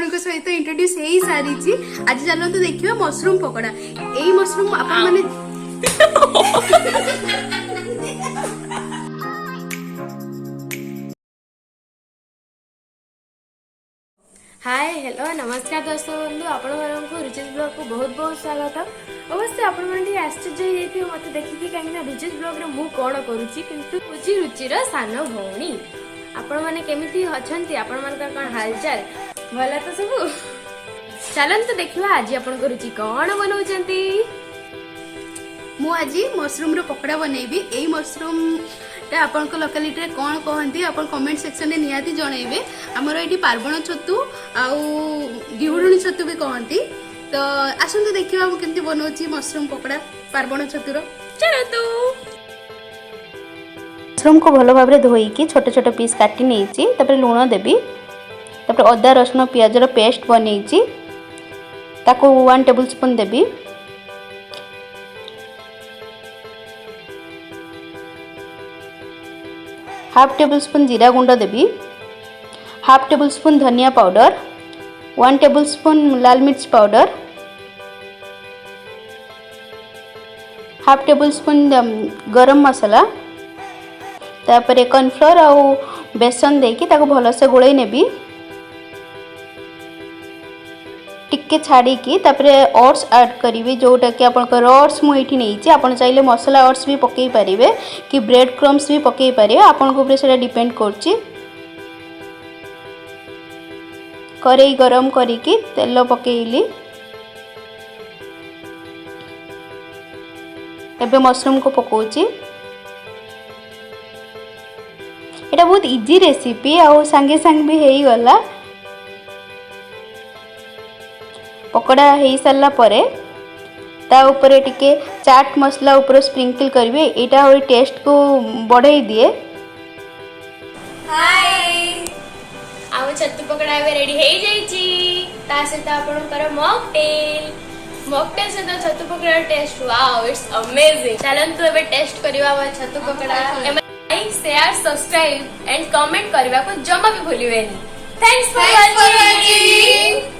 आपनको सहित इंट्रोड्यूस हो सारी। आज चलते देखिए मशरूम पकोड़ा। यही मशरूम आपण माने हाय हेलो नमस्कार दर्शक बंधु आपण मानक रुचिस ब्लॉग को बहुत बहुत स्वागत। अवश्य आपण मैंने आश्चर्य हो मत देखिए कहीं रुचिस ब्लॉग रे मु कौन करुच्ची किंतु रुचि रुचिर सान भौणी आपण मैंने केमिति अछंती आपण मानकर कौन हालचाल भला तो सब चलते देखिए आज आपण रुचि कौन बनाउछंती। मु आज मशरूम रो पकोड़ा बनैबी। एई मशरूम ता आपण को लोकालिटी रे कोन कहंती आपण कमेंट सेक्शन रे नियाती जणैबे। हमर एठी पार्वण छतु आउ गिहुडुणी छतु भी कहंती। तो आसंतु देखिबा हम केमति बनौची मशरूम पकोड़ा पार्वण छतुरो। चलो तो मशरूम को भलो भाबरे धोई की छोटे छोटे पीस काटी नेची तपर लूण देबी। तपर अदा रसुण प्याज रो पेस्ट बनैची ताको 1 टेबल स्पून देबी। हाफ टेबल स्पून जीरा गुंड देबी। हाफ टेबल स्पून धनिया पाउडर, 1 टेबल स्पून लाल मिर्च पाउडर, हाफ टेबल स्पून गरम मसाला, तापर कॉर्नफ्लोर आउ बेसन देकी ताको भलसे गोळै नेबी। टिके छाड़ी की तापर ओट्स ऐड करिवे जोटा कि आपन को ओट्स मु एठी नेइची। आपन चाहिले मसाला ओट्स भी पकेई परिवे कि ब्रेड क्रम्स भी पकेई परिवे आपन को ऊपर सेटा डिपेंड करची। करेई गरम करी की तेल पकेइली। एबे मशरूम को पकोची। एटा बहुत इजी रेसिपी आ संगे संग भी हेई गला। पकोड़ा हो सारा परे ता ऊपर टिके चाट मसला ऊपर स्प्रिंकल करिवे। एटा और टेस्ट को बढ़ाई दिए। हाय आउ छतु पकोड़ा एबे रेडी हो जाईची। ता सहित आपनकर मॉकटेल से छतु pakora taste wow it's amazing. चलन तो एबे टेस्ट करबा छतु pakora. Like share subscribe and comment करबा को जमा भी भूलिबेनी। Thanks for watching.